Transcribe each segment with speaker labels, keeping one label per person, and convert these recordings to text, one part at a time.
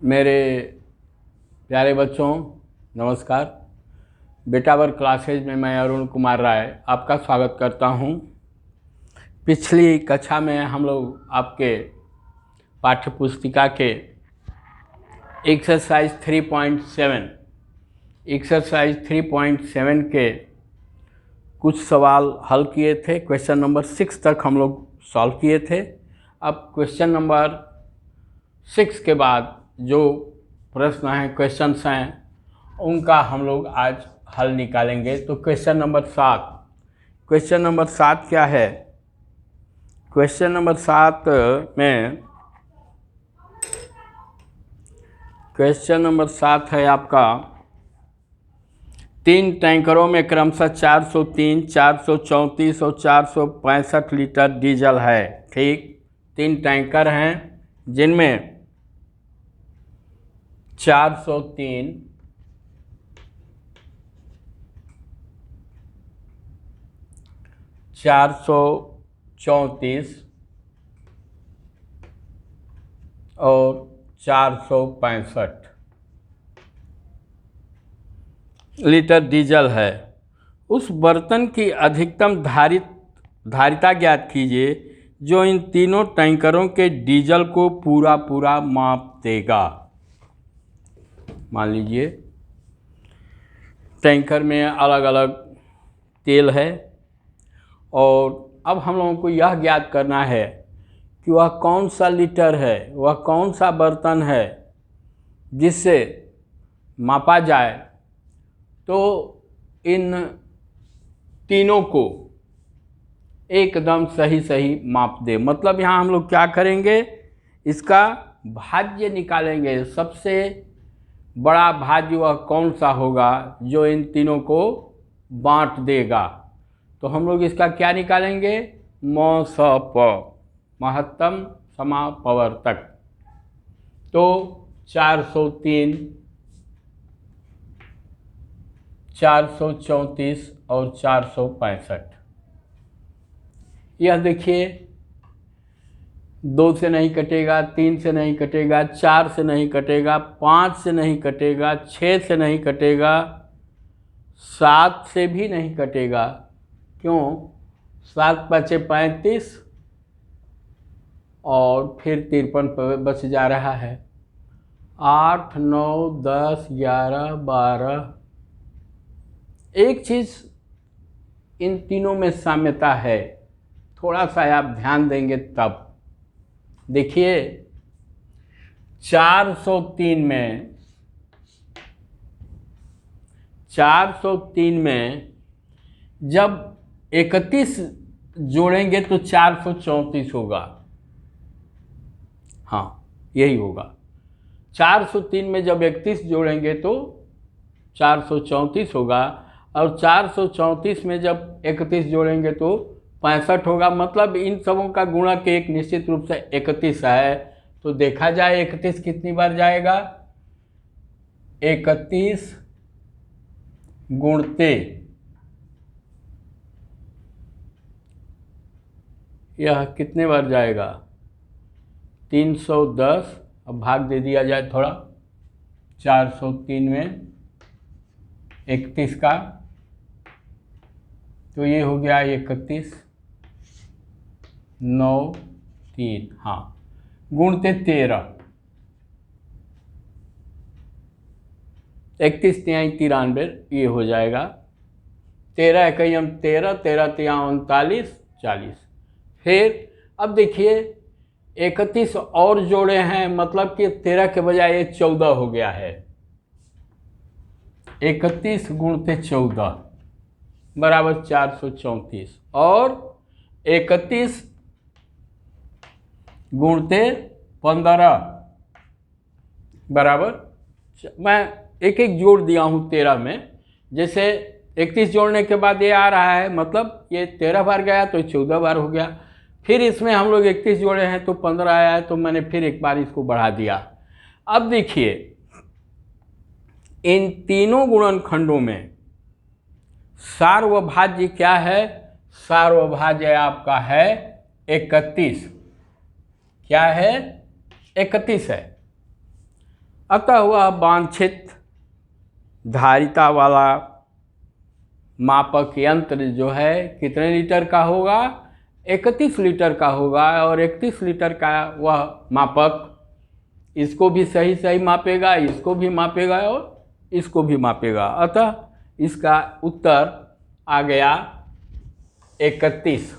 Speaker 1: मेरे प्यारे बच्चों नमस्कार। बेटावर क्लासेज में मैं अरुण कुमार राय आपका स्वागत करता हूं। पिछली कक्षा में हम लोग आपके पाठ्य पुस्तिका के एक्सरसाइज 3.7 के कुछ सवाल हल किए थे। क्वेश्चन नंबर 6 तक हम लोग सॉल्व किए थे। अब क्वेश्चन नंबर 6 के बाद जो प्रश्न हैं, क्वेश्चंस हैं, उनका हम लोग आज हल निकालेंगे। तो क्वेश्चन नंबर 7 क्या है? क्वेश्चन नंबर 7 में क्वेश्चन नंबर 7 है आपका 3 टैंकरों में क्रमशः 403, 434 और 465 लीटर डीजल है। ठीक, 3 टैंकर हैं जिनमें 403, 434 और 465 लीटर डीजल है। उस बर्तन की अधिकतम धारिता ज्ञात कीजिए जो इन तीनों टैंकरों के डीजल को पूरा माप देगा। मान लीजिए टैंकर में अलग अलग तेल है और अब हम लोगों को यह ज्ञात करना है कि वह कौन सा लीटर है, वह कौन सा बर्तन है जिससे मापा जाए तो इन तीनों को एकदम सही माप दे। मतलब यहाँ हम लोग क्या करेंगे, इसका भाज्य निकालेंगे। सबसे बड़ा भाज्य वह कौन सा होगा जो इन तीनों को बांट देगा। तो हम लोग इसका क्या निकालेंगे, म-स-प, महत्तम समापवर्तक। तो 403, 434 और 465। यह देखिए 2 से नहीं कटेगा, 3 से नहीं कटेगा, 4 से नहीं कटेगा, 5 से नहीं कटेगा, 6 से नहीं कटेगा, 7 से भी नहीं कटेगा। क्यों? 7 बचे 35 और फिर 53 पर बच जा रहा है। 8, 9, 10, 11, 12। एक चीज़ इन तीनों में साम्यता है, थोड़ा सा आप ध्यान देंगे तब देखिए। 403 में जब 31 जोड़ेंगे तो 434 होगा। हाँ, यही होगा। 403 में जब 31 जोड़ेंगे तो 434 होगा और 434 में जब 31 जोड़ेंगे तो 65 होगा। मतलब इन सबों का गुणक एक निश्चित रूप से 31 है। तो देखा जाए 31 कितनी बार जाएगा, 31 गुणते यह कितने बार जाएगा, 310। अब भाग दे दिया जाए थोड़ा 403 में 31 का, तो ये हो गया 31, 9, 3, हाँ, गुणते 13। 31 तिहाई 93, ये हो जाएगा 13 इकम 13, 13 तिया 39, 40। फिर अब देखिए 31 और जोड़े हैं, मतलब कि 13 के बजाय ये 14 हो गया है। 31 गुणते 14 बराबर 434 और 31 गुणते 15 बराबर, मैं एक एक जोड़ दिया हूँ 13 में। जैसे 31 जोड़ने के बाद ये आ रहा है, मतलब ये 13 बार गया तो 14 बार हो गया। फिर इसमें हम लोग 31 जोड़े हैं तो 15 आया है, तो मैंने फिर एक बार इसको बढ़ा दिया। अब देखिए इन तीनों गुणनखंडों में सार्वभाज्य क्या है? सार्वभाज्य आपका है 31। क्या है? 31 है। अतः वह वांछित धारिता वाला मापक यंत्र जो है कितने लीटर का होगा? 31 लीटर का होगा। और 31 लीटर का वह मापक इसको भी सही सही मापेगा, इसको भी मापेगा और इसको भी मापेगा। अतः इसका उत्तर आ गया 31।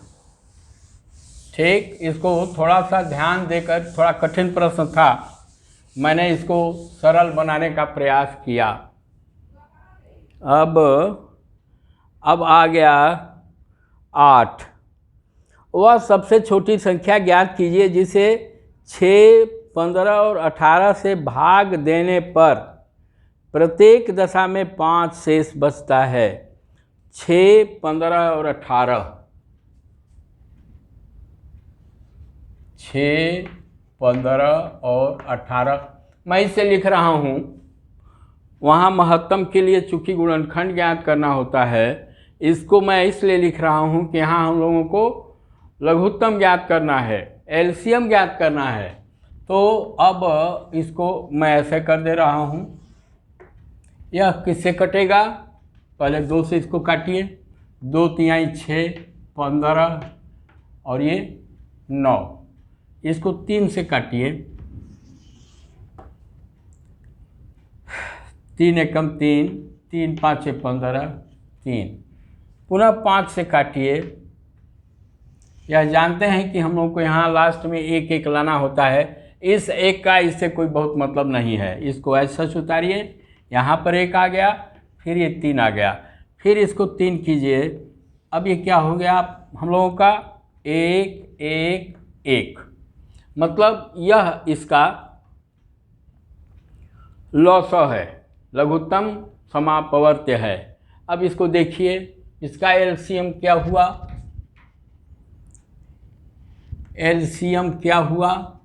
Speaker 1: ठीक, इसको थोड़ा सा ध्यान देकर, थोड़ा कठिन प्रश्न था, मैंने इसको सरल बनाने का प्रयास किया। अब आ गया 8। वह सबसे छोटी संख्या ज्ञात कीजिए जिसे 6, 15 और 18 से भाग देने पर प्रत्येक दशा में 5 शेष बचता है। 6, 15 और 18। 6, 15 और 18 मैं इसे लिख रहा हूँ। वहाँ महत्तम के लिए चूंकि गुणनखंड ज्ञात करना होता है, इसको मैं इसलिए लिख रहा हूँ कि यहाँ हम लोगों को लघुत्तम ज्ञात करना है, एलसीएम ज्ञात करना है। तो अब इसको मैं ऐसे कर दे रहा हूँ। यह किससे कटेगा? पहले 2 से इसको काटिए। 2 तिहाई 6, 15 और ये 9। इसको 3 से काटिए। 3 एकम 3, 3 5 15, 3। पुनः 5 से काटिए। यह जानते हैं कि हम लोग को यहाँ लास्ट में 1 1 लाना होता है। इस 1 का इससे कोई बहुत मतलब नहीं है। इसको ऐसा उतारिए, यहाँ पर 1 आ गया, फिर ये 3 आ गया, फिर इसको 3 कीजिए। अब ये क्या हो गया हम लोगों का? 1 1 1। मतलब यह इसका लॉसव है, लघुत्तम समापवर्त्य है। अब इसको देखिए, इसका एलसीएम क्या हुआ? एलसीएम क्या हुआ?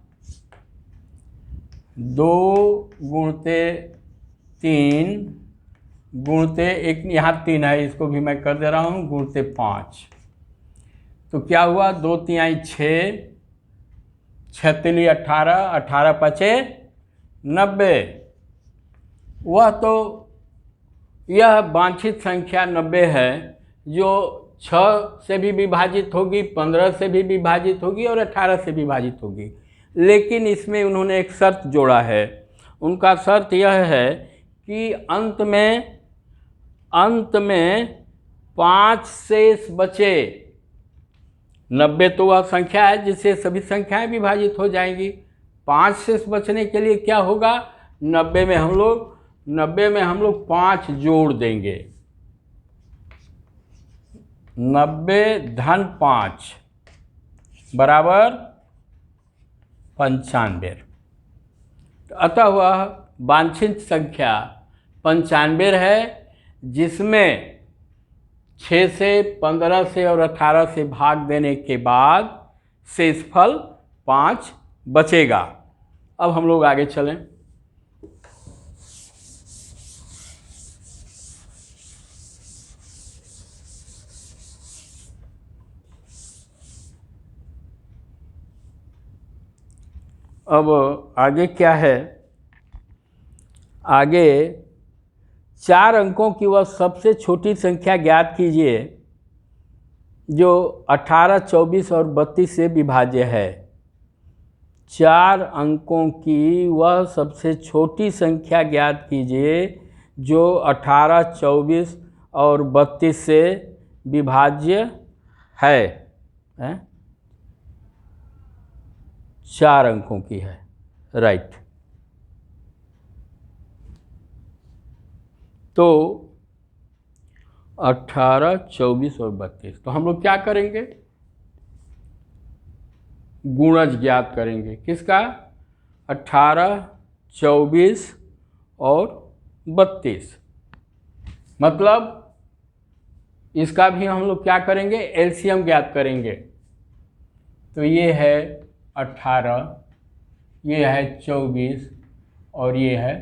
Speaker 1: 2 गुणते 3 गुणते 1, यहाँ 3 है, इसको भी मैं कर दे रहा हूँ, गुणते 5। तो क्या हुआ? 2 तिहाई 6, 6 तिली 18, 18 पचे 90। वह तो यह वांछित संख्या 90 है, जो 6 से भी विभाजित होगी, 15 से भी विभाजित होगी और 18 से विभाजित होगी। लेकिन इसमें उन्होंने एक शर्त जोड़ा है। उनका शर्त यह है कि अंत में 5 शेष बचे। 90 तो वह संख्या है जिससे सभी संख्याएं विभाजित हो जाएंगी। 5 शेष बचने के लिए क्या होगा? 90 में हम लोग 5 जोड़ देंगे। 90 धन 5 बराबर 95। अतः वह वांछित संख्या 95 है, जिसमें 6 से, 15 से और 18 से भाग देने के बाद शेषफल 5 बचेगा। अब हम लोग आगे चलें। अब आगे क्या है? आगे 4 अंकों की वह सबसे छोटी संख्या ज्ञात कीजिए जो 18, 24 और 32 से विभाज्य है। 4 अंकों की वह सबसे छोटी संख्या ज्ञात कीजिए जो 18, 24 और 32 से विभाज्य है। 4 अंकों की है, राइट। तो 18, 24 और 32, तो हम लोग क्या करेंगे? गुणज ज्ञात करेंगे। किसका? 18, 24 और 32। मतलब इसका भी हम लोग क्या करेंगे? एलसीएम ज्ञात करेंगे। तो ये है 18, ये है 24 और ये है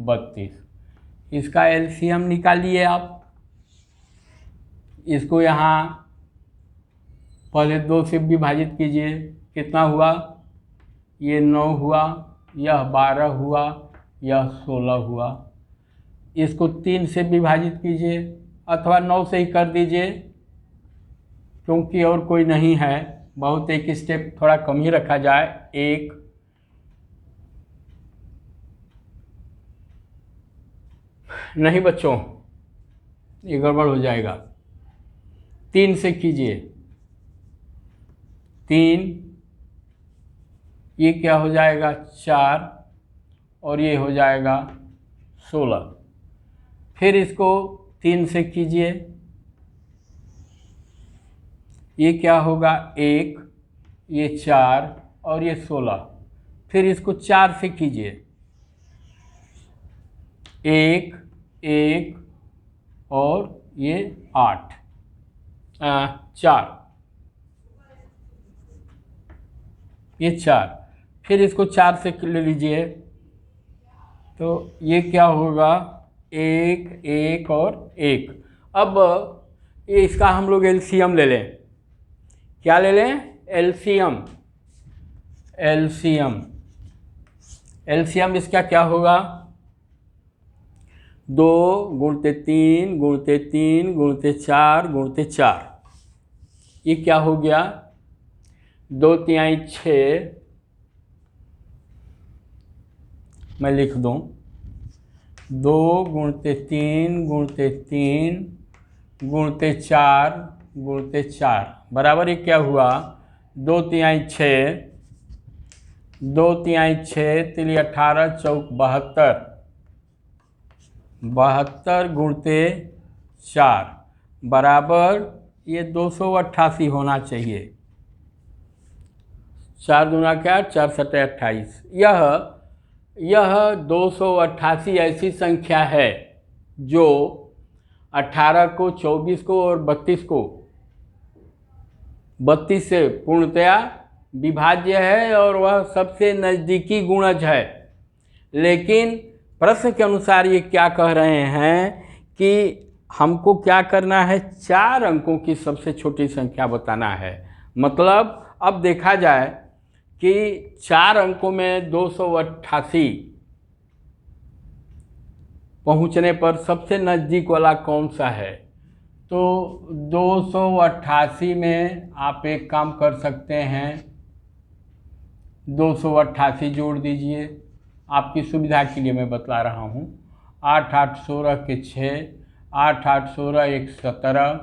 Speaker 1: 32। इसका एलसीएम निकालिए आप। इसको यहाँ पहले 2 से विभाजित कीजिए। कितना हुआ? ये 9 हुआ, यह 12 हुआ, यह 16 हुआ। इसको 3 से विभाजित कीजिए अथवा 9 से ही कर दीजिए, क्योंकि और कोई नहीं है, बहुत एक स्टेप थोड़ा कम ही रखा जाए। 1 नहीं बच्चों, ये गड़बड़ हो जाएगा। 3 से कीजिए, 3, ये क्या हो जाएगा 4, और ये हो जाएगा 16। फिर इसको 3 से कीजिए, ये क्या होगा 1, ये 4 और ये 16। फिर इसको 4 से कीजिए, 1 1 और ये 8 4, ये 4। फिर इसको 4 से ले लीजिए, तो ये क्या होगा 1 1 और 1। अब ये इसका हम लोग एलसीएम ले लें। क्या ले लें? एलसीएम। एलसीएम एलसीएम इसका क्या होगा 2 गुणते 3 गुणते 3 गुणते 4 गुणते 4। ये क्या हो गया 2 तिहाई 6, मैं लिख दूं 2 गुणते 3 गुणते 3 गुणते 4 गुणते 4 बराबर। ये क्या हुआ 2 तिहाई 6, 2 तिहाई 6 तिली 18 चौक 72, 72 गुणते 4 बराबर ये 288 होना चाहिए। 4 दूना क्या 4 सटे 28। यह 288 ऐसी संख्या है जो 18 को 24 को और 32 को 32 से पूर्णतया विभाज्य है और वह सबसे नज़दीकी गुणज है। लेकिन प्रश्न के अनुसार ये क्या कह रहे हैं कि हमको क्या करना है 4 अंकों की सबसे छोटी संख्या बताना है। मतलब अब देखा जाए कि 4 अंकों में 288 पहुंचने पर सबसे नज़दीक वाला कौन सा है। तो 288 में आप एक काम कर सकते हैं 288 जोड़ दीजिए। आपकी सुविधा के लिए मैं बतला रहा हूँ। 8 8 16 के 6, 8 8 16 1 17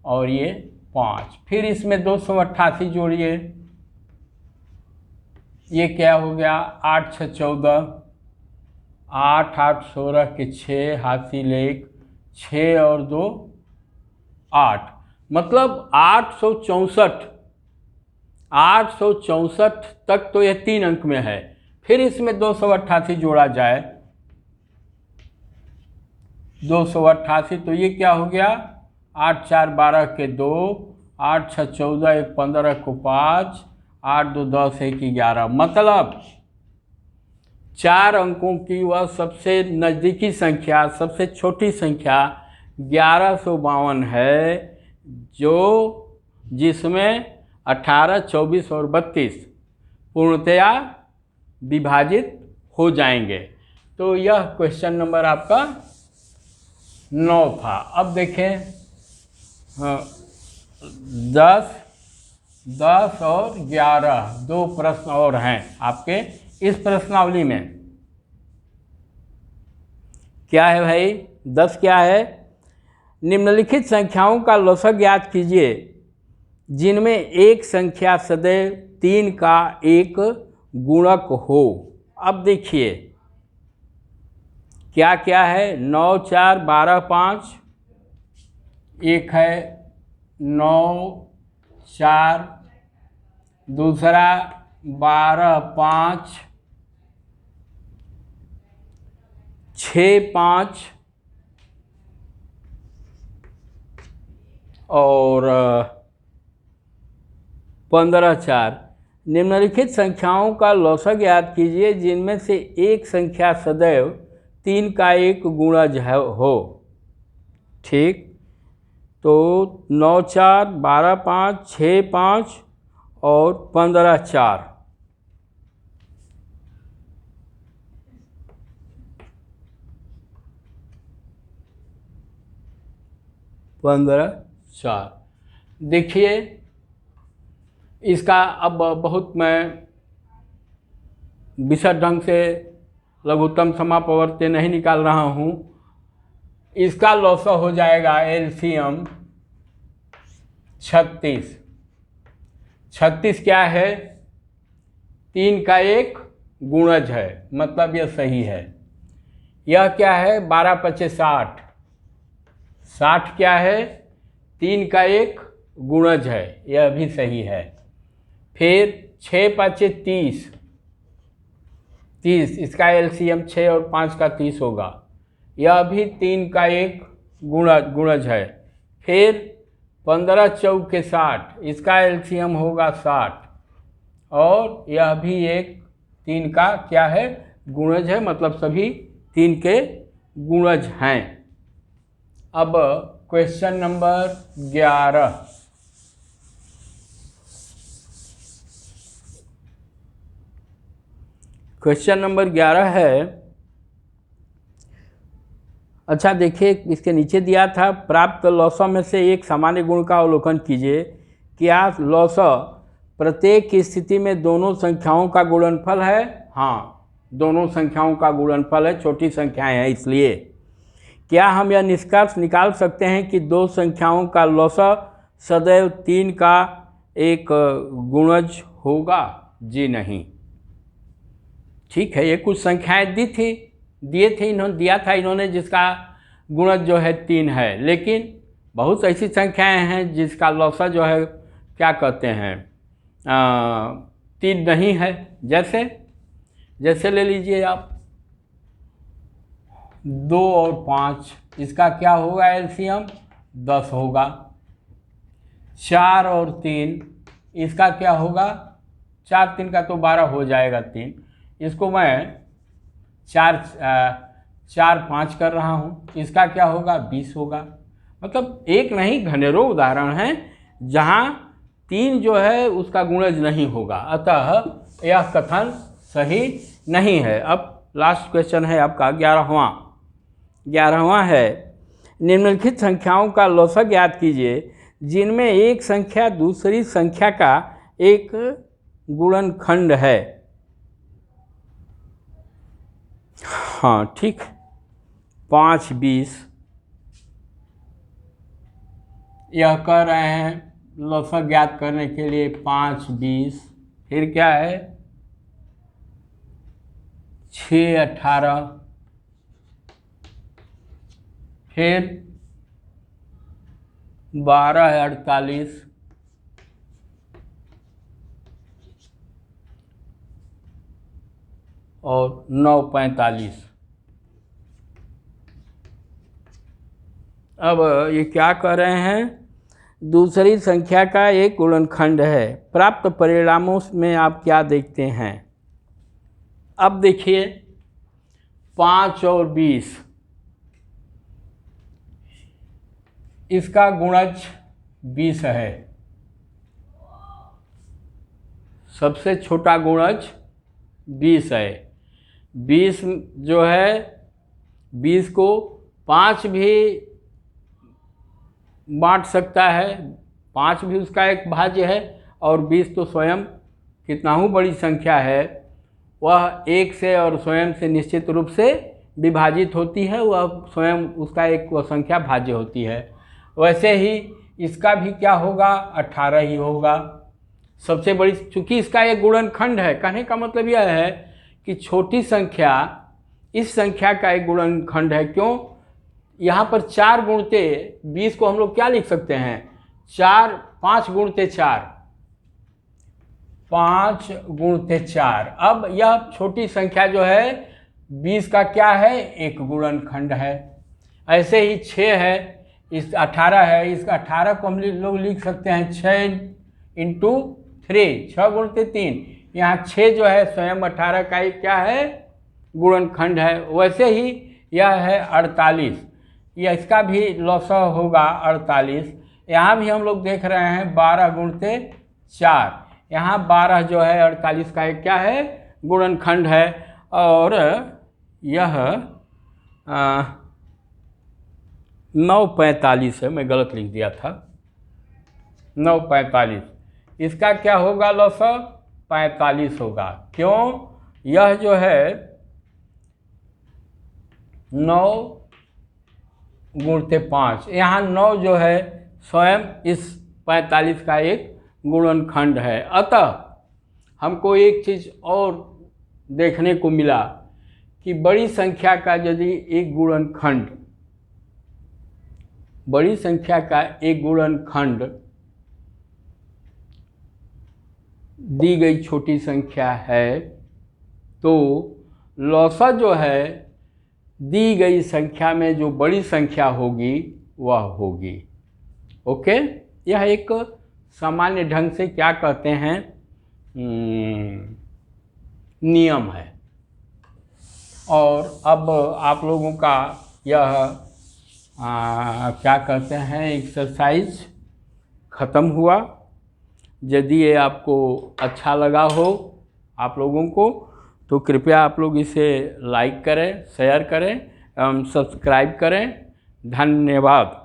Speaker 1: और ये 5। फिर इसमें 288 जोड़िए, ये क्या हो गया 8 6 14, 8 8 16 के 6 हासिल 1, 6 और 2 8, मतलब 864 तक तो ये 3 अंक में है। फिर इसमें 288 जोड़ा जाए, 288 तो ये क्या हो गया 8 4 12 के 2, 8 6 14 1 15 को 5, 8 2 10 1 11। मतलब 4 अंकों की वह सबसे नज़दीकी संख्या सबसे छोटी संख्या 1152 है, जो जिसमें 18 24 और 32 पूर्णतया विभाजित हो जाएंगे। तो यह क्वेश्चन नंबर आपका 9 था। अब देखें 10 और 11 2 प्रश्न और हैं आपके इस प्रश्नावली में। क्या है भाई 10 क्या है, निम्नलिखित संख्याओं का लसक ज्ञात कीजिए जिनमें एक संख्या सदैव 3 का एक गुणक हो। अब देखिए क्या क्या है 9 4 12 5, एक है 9 4, दूसरा 12 5, 6 5 और 15 4। निम्नलिखित संख्याओं का लौसक ज्ञात कीजिए जिनमें से एक संख्या सदैव 3 का एक गुणज हो। ठीक, तो 9 4 12 5 6 5 और 15 4। 15 4। देखिए इसका अब बहुत मैं विशद ढंग से लघुत्तम समापवर्त्य नहीं निकाल रहा हूँ। इसका लॉस हो जाएगा एलसीएम 36। 36 क्या है? 3 का 1 गुणज है, मतलब यह सही है। यह क्या है? 12 पचे 60। 60 क्या है? 3 का 1 गुणज है, यह भी सही है। फिर 6 पाँचे 30। 30 इसका एलसीएम 6 और 5 का 30 होगा, यह भी 3 का 1 गुणज है। फिर 15 चौके 60, इसका एलसीएम होगा 60 और यह भी एक 3 का क्या है? गुणज है, मतलब सभी 3 के गुणज हैं। अब क्वेश्चन नंबर 11। क्वेश्चन नंबर 11 है, अच्छा देखिए इसके नीचे दिया था प्राप्त लॉसों में से एक सामान्य गुण का अवलोकन कीजिए। क्या लॉस प्रत्येक स्थिति में दोनों संख्याओं का गुणनफल है? हाँ, दोनों संख्याओं का गुणनफल है, छोटी संख्याएं हैं इसलिए। क्या हम यह निष्कर्ष निकाल सकते हैं कि दो संख्याओं का लॉस सदैव 3 का एक गुणज होगा? जी नहीं। ठीक है, ये कुछ संख्याएं दिया था इन्होंने जिसका गुणज जो है 3 है, लेकिन बहुत ऐसी संख्याएं हैं जिसका लॉसा जो है क्या कहते हैं 3 नहीं है। जैसे ले लीजिए आप 2 और 5, इसका क्या होगा? एलसीएम 10 होगा। 4 और 3, इसका क्या होगा? 4 3 का तो 12 हो जाएगा 3, इसको मैं 4 5 कर रहा हूँ, इसका क्या होगा? 20 होगा। मतलब एक नहीं घनेरों उदाहरण हैं जहाँ 3 जो है उसका गुणज नहीं होगा, अतः यह कथन सही नहीं है। अब लास्ट क्वेश्चन है आपका 11वां है, निम्नलिखित संख्याओं का लॉसा ज्ञात कीजिए जिनमें एक संख्या दूसरी संख्या का एक गुणनखंड है। हाँ ठीक, 5 20 यह कह रहे हैं लॉसा ज्ञात करने के लिए 5 20। फिर क्या है? 6 18, फिर 12 48 और 9 45। अब ये क्या कह रहे हैं? दूसरी संख्या का एक गुणनखंड है। प्राप्त परिणामों में आप क्या देखते हैं? अब देखिए 5 और 20, इसका गुणज 20 है, सबसे छोटा गुणज 20 है। 20 जो है 20 को 5 भी बांट सकता है, 5 भी उसका एक भाज्य है, और 20 तो स्वयं कितना ही बड़ी संख्या है, वह 1 से और स्वयं से निश्चित रूप से विभाजित होती है, वह स्वयं उसका एक वह संख्या भाज्य होती है। वैसे ही इसका भी क्या होगा? 18 ही होगा, सबसे बड़ी, चूँकि इसका एक गुणनखंड है। कहने का मतलब यह है कि छोटी संख्या इस संख्या का एक गुणनखंड है। क्यों? यहाँ पर 4 गुणते 20 को हम लोग क्या लिख सकते हैं? 5 गुणते 4, 5 गुणते 4। अब यह छोटी संख्या जो है 20 का क्या है? एक गुणनखंड है। ऐसे ही 6 है, इस 18 है, इस 18 को हम लोग लिख सकते हैं 6 × 3, 6 गुणते 3। यहाँ 6 जो है स्वयं 18 का एक क्या है? गुणनखंड है। वैसे ही यह है 48, यह इसका भी लॉसा होगा 48। यहाँ भी हम लोग देख रहे हैं 12 गुणते 4, यहाँ 12 जो है 48 का एक क्या है? गुणनखंड है। और यह 9:45 है, मैं गलत लिख दिया था, 9:45। इसका क्या होगा लौसा? 45 होगा। क्यों? यह जो है 9 गुणते 5, यहाँ 9 जो है स्वयं इस 45 का एक गुणनखंड है। अतः हमको एक चीज़ और देखने को मिला कि बड़ी संख्या का यदि एक गुणनखंड, बड़ी संख्या का एक गुणनखंड दी गई छोटी संख्या है, तो लौसा जो है दी गई संख्या में जो बड़ी संख्या होगी वह होगी। ओके, यह एक सामान्य ढंग से क्या कहते हैं, नियम है। और अब आप लोगों का यह क्या कहते हैं एक्सरसाइज ख़त्म हुआ। यदि ये आपको अच्छा लगा हो आप लोगों को, तो कृपया आप लोग इसे लाइक करें, शेयर करें एवं सब्सक्राइब करें। धन्यवाद।